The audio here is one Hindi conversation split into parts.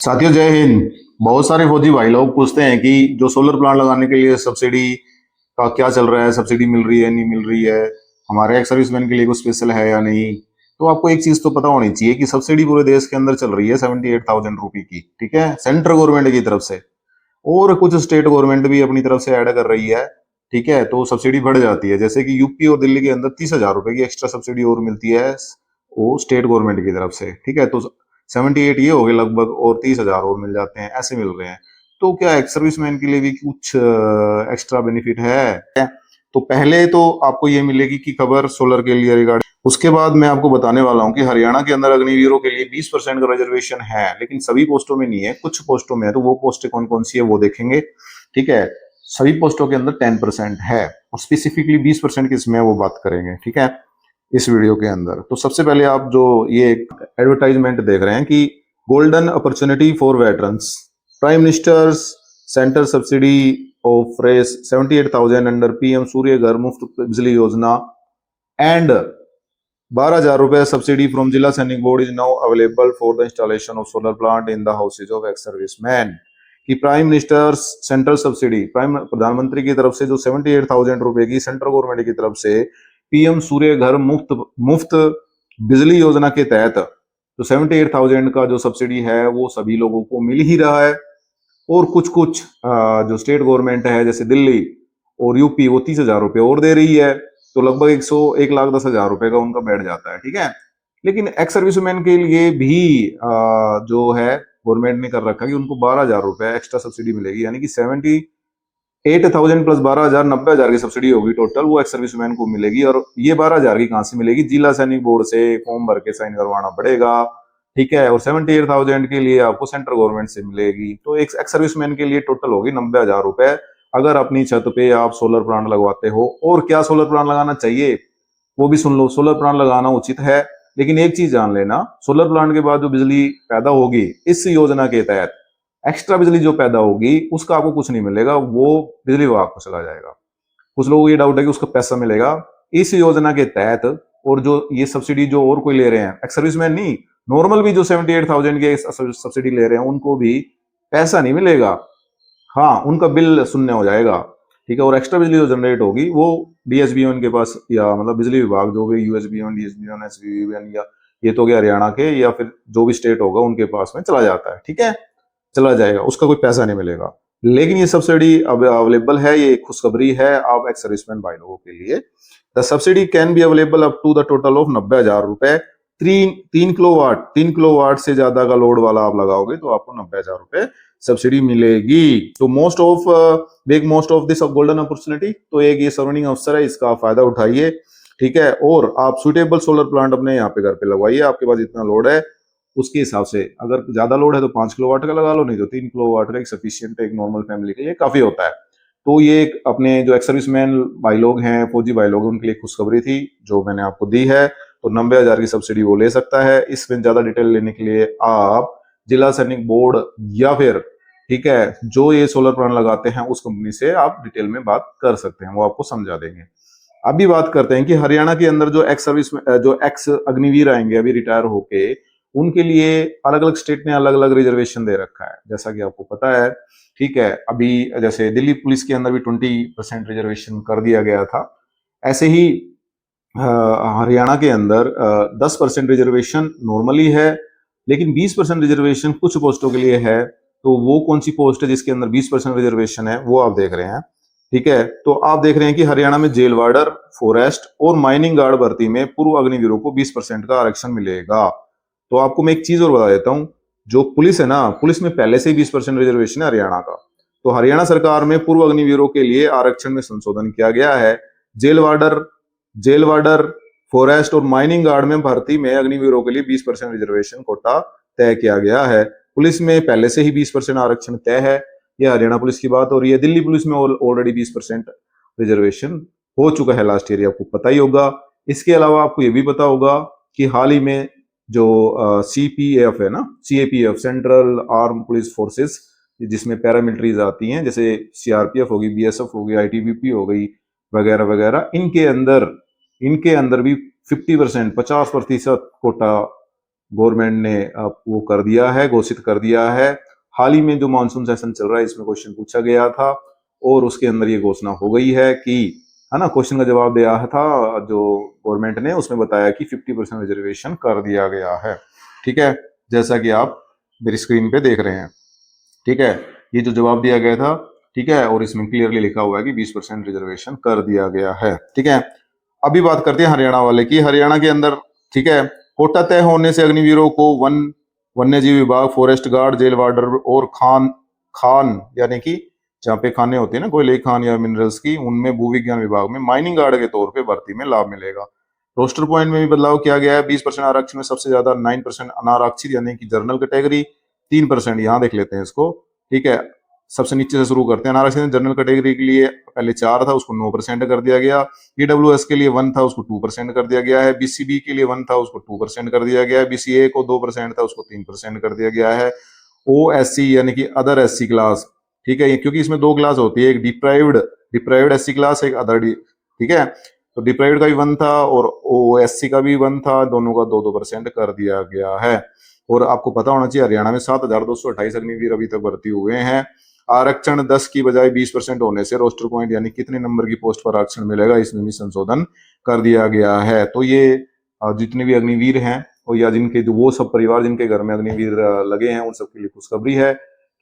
साथियों जय हिंद। बहुत सारे फौजी भाई लोग पूछते हैं कि जो सोलर प्लांट लगाने के लिए सब्सिडी का क्या चल रहा है, सब्सिडी मिल रही है नहीं मिल रही है, हमारे एक्स सर्विसमैन के लिए कुछ स्पेशल है या नहीं। तो आपको एक चीज तो पता होनी चाहिए कि सब्सिडी पूरे देश के अंदर चल रही है 78,000 रुपए की, ठीक है, सेंट्रल गवर्नमेंट की तरफ से। और कुछ स्टेट गवर्नमेंट भी अपनी तरफ से ऐड कर रही है, ठीक है। तो सब्सिडी बढ़ जाती है, जैसे कि यूपी और दिल्ली के अंदर 30,000 रुपए की एक्स्ट्रा सब्सिडी और मिलती है वो स्टेट गवर्नमेंट की तरफ से, ठीक है। तो 78 ये हो गए लगभग, और 30,000 और मिल जाते हैं, ऐसे मिल रहे हैं। तो क्या एक्स सर्विसमैन के लिए भी कुछ एक्स्ट्रा बेनिफिट है? तो पहले तो आपको ये मिलेगी कि खबर सोलर के लिए रिगार्डिंग। उसके बाद मैं आपको बताने वाला हूँ कि हरियाणा के अंदर अग्निवीरों के लिए 20% का रिजर्वेशन है, लेकिन सभी पोस्टों में नहीं है, कुछ पोस्टों में है। तो वो पोस्टें कौन कौन सी है वो देखेंगे, ठीक है। सभी पोस्टों के अंदर 10% है, और स्पेसिफिकली 20% किसमें है वो बात करेंगे, ठीक है, इस वीडियो के अंदर। तो सबसे पहले आप जो ये एडवर्टाइजमेंट देख रहे हैं कि golden opportunity for veterans, prime minister's centre subsidy of रेस 78,000 अंडर पीएम सूर्य घर मुफ्त बिजली योजना एंड 12,000 रुपए subsidy from Zila Sainik board is now available for the installation of solar plant in the houses of ex serviceman. कि prime minister's central subsidy, prime प्रधानमंत्री की तरफ से जो 78,000 रुपए की सेंट्रल गवर्नमेंट की तरफ से पीएम सूर्य घर मुफ्त मुफ्त बिजली योजना के तहत तो 78,000 का जो सब्सिडी है वो सभी लोगों को मिल ही रहा है। और कुछ कुछ जो स्टेट गवर्नमेंट है जैसे दिल्ली और यूपी, वो 30,000 रुपये और दे रही है। तो लगभग 1,10,000 रुपए का उनका बैठ जाता है, ठीक है। लेकिन एक्स सर्विसमैन के लिए भी जो है गवर्नमेंट ने कर रखा कि उनको 12,000 रुपए एक्स्ट्रा सब्सिडी मिलेगी, यानी कि 78,000 प्लस 12,000, 90,000 की सब्सिडी होगी टोटल, वो एक्स सर्विसमैन को मिलेगी। और ये 12,000 की कहां से मिलेगी? जिला सैनिक बोर्ड से फॉर्म भर के साइन करवाना पड़ेगा, ठीक है। और 78,000 के लिए आपको सेंट्रल गवर्नमेंट से मिलेगी। तो एक एक्स सर्विसमैन के लिए टोटल होगी 90,000 रुपए, अगर अपनी छत पे आप सोलर प्लांट लगवाते हो। और क्या सोलर प्लांट लगाना चाहिए वो भी सुन लो। सोलर प्लांट लगाना उचित है, लेकिन एक चीज जान लेना, सोलर प्लांट के बाद जो बिजली पैदा होगी इस योजना के तहत, एक्स्ट्रा बिजली जो पैदा होगी उसका आपको कुछ नहीं मिलेगा, वो बिजली विभाग को चला जाएगा। कुछ लोगों को ये डाउट है कि उसका पैसा मिलेगा इस योजना के तहत। और जो ये सब्सिडी जो और कोई ले रहे हैं, एक्स सर्विसमैन नहीं, नॉर्मल भी जो 78,000 के सब्सिडी ले रहे हैं उनको भी पैसा नहीं मिलेगा। हाँ, उनका बिल शून्य हो जाएगा, ठीक है। और एक्स्ट्रा बिजली जो जनरेट होगी वो डीएसबीओन के पास, या मतलब बिजली विभाग जो भी यूएसबीओन, डीएसबीओन, एसबीओन, या ये तो गया हरियाणा के, या फिर जो भी स्टेट होगा उनके पास में चला जाता है, ठीक है, चला जाएगा, उसका कोई पैसा नहीं मिलेगा। लेकिन ये सब्सिडी अब अवेलेबल है, ये खुशखबरी है आप एक्स सर्विसमैन भाई लोगों के लिए। The subsidy can be available up to the total of 90,000 रुपए। 3 किलोवाट से ज्यादा का लोड वाला आप लगाओगे तो आपको 90,000 रुपए सब्सिडी मिलेगी। तो make most of this golden opportunity. तो एक ये सर्विंग अवसर है, इसका फायदा उठाइए, ठीक है। और आप सुटेबल सोलर प्लांट अपने यहाँ पे घर पे लगवाइए, आपके पास इतना लोड है उसके हिसाब से। अगर ज्यादा लोड है तो 5 किलोवाट का लगा लो, नहीं तो 3 किलोवाट का एक सफिशियंट, एक नॉर्मल फैमिली के लिए काफी होता है। तो ये एक अपने जो एक्स सर्विसमैन भाई लोग हैं, फौजी भाई लोग हैं, उनके लिए खुशखबरी थी जो मैंने आपको दी है। तो 90,000 की सब्सिडी वो ले सकता है। इसमें ज्यादा डिटेल लेने के लिए आप जिला सैनिक बोर्ड या फिर, ठीक है, जो ये सोलर प्लांट लगाते हैं उस कंपनी से आप डिटेल में बात कर सकते हैं, वो आपको समझा देंगे। अभी बात करते हैं कि हरियाणा के अंदर जो एक्स अग्निवीर आएंगे अभी रिटायर होके, उनके लिए अलग अलग स्टेट ने अलग अलग रिजर्वेशन दे रखा है, जैसा कि आपको पता है, ठीक है। अभी जैसे दिल्ली पुलिस के अंदर भी 20% रिजर्वेशन कर दिया गया था, ऐसे ही हरियाणा के अंदर 10% रिजर्वेशन नॉर्मली है, लेकिन 20% रिजर्वेशन कुछ पोस्टों के लिए है। तो वो कौन सी पोस्ट है जिसके अंदर 20% रिजर्वेशन है वो आप देख रहे हैं, ठीक है। तो आप देख रहे हैं कि हरियाणा में जेल वार्डर, फॉरेस्ट और माइनिंग गार्ड भर्ती में पूर्व अग्निवीरों को 20% का आरक्षण मिलेगा। तो आपको मैं एक चीज और बता देता हूं, जो पुलिस है ना, पुलिस में पहले से ही 20% रिजर्वेशन है हरियाणा का। तो हरियाणा सरकार में पूर्व अग्निवीरों के लिए आरक्षण में संशोधन किया गया है। जेल वार्डर, फॉरेस्ट और माइनिंग गार्ड में भर्ती में अग्निवीरों के लिए 20% रिजर्वेशन कोटा तय किया गया है। पुलिस में पहले से ही 20% आरक्षण तय है, यह हरियाणा पुलिस की बात हो रही है। दिल्ली पुलिस में ऑलरेडी 20% रिजर्वेशन हो चुका है लास्ट ईयर, आपको पता ही होगा। इसके अलावा आपको यह भी पता होगा कि हाल ही में जो सीपीएफ है ना, CAPF, central arm police forces, जिसमें पैरामिलिट्रीज आती हैं, जैसे सीआरपीएफ होगी, बीएसएफ होगी, आईटीबीपी हो गई, वगैरह वगैरह, इनके अंदर भी 50%, 50% कोटा गवर्नमेंट ने वो कर दिया है, घोषित कर दिया है। हाल ही में जो मानसून सेशन चल रहा है इसमें क्वेश्चन पूछा गया था और उसके अंदर ये घोषणा हो गई है कि, है ना, क्वेश्चन का जवाब दिया था जो गवर्नमेंट ने, उसमें बताया कि 50% रिजर्वेशन कर दिया गया है। ठीक है, जैसा कि आप मेरी स्क्रीन पे देख रहे हैं। ठीक है, ये जो जवाब दिया गया था, ठीक है, और इसमें क्लियरली लिखा हुआ है कि 20% रिजर्वेशन कर दिया गया है। ठीक है, अभी बात करते हैं हरियाणा वाले की। हरियाणा के अंदर, ठीक है, कोटा तय होने से अग्निवीरों को वन्य जीव विभाग, फॉरेस्ट गार्ड, जेल वार्डर और खान यानी कि जहाँ पे खाने होते हैं ना, कोयले खान या मिनरल्स की, उनमें भूविज्ञान विभाग में माइनिंग गार्ड के तौर पे भर्ती में लाभ मिलेगा। रोस्टर पॉइंट में भी बदलाव किया गया है। 20% आरक्षण में सबसे ज्यादा 9% अनारक्षित यानी कि जनरल कैटेगरी, 3% यहाँ देख लेते हैं इसको। ठीक है, सबसे नीचे से शुरू करते हैं। अनारक्षित जनरल कैटेगरी के लिए पहले 4 था, उसको 9% कर दिया गया। ईडब्ल्यूएस के लिए 1 था, उसको 2% कर दिया गया है। बीसीबी के लिए 1 था, उसको 2% कर दिया गया है। बीसीए को 2% था, उसको 3% कर दिया गया है। ओएससी यानी कि अदर एससी क्लास, ठीक है, क्योंकि इसमें 2 क्लास होती है, एक डिप्राइव्ड एससी क्लास, एक अदर ठीक है, तो डिप्राइव्ड का भी 1 था और ओएससी का भी 1 था, दोनों का 2% कर दिया गया है। और आपको पता होना चाहिए हरियाणा में 7,228 अग्निवीर अभी तक भर्ती हुए हैं। आरक्षण 10 की बजाय 20% होने से रोस्टर पॉइंट यानी कितने नंबर की पोस्ट पर आरक्षण मिलेगा, इसमें भी संशोधन कर दिया गया है। तो ये जितने भी अग्निवीर हैं और या जिनके वो सब परिवार जिनके घर में अग्निवीर लगे हैं, उन सबके लिए खुशखबरी है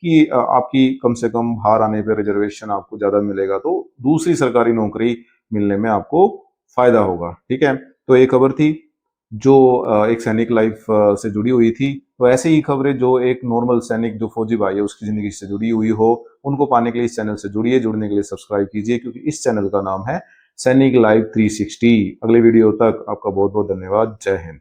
कि आपकी कम से कम बाहर आने पर रिजर्वेशन आपको ज्यादा मिलेगा, तो दूसरी सरकारी नौकरी मिलने में आपको फायदा होगा। ठीक है, तो एक खबर थी जो एक सैनिक लाइफ से जुड़ी हुई थी। तो ऐसे ही खबरें जो एक नॉर्मल सैनिक जो फौजी भाई है उसकी जिंदगी से जुड़ी हुई हो, उनको पाने के लिए इस चैनल से जुड़िए। जुड़ने के लिए सब्सक्राइब कीजिए, क्योंकि इस चैनल का नाम है सैनिक लाइव 360। अगले वीडियो तक आपका बहुत बहुत धन्यवाद। जय हिंद।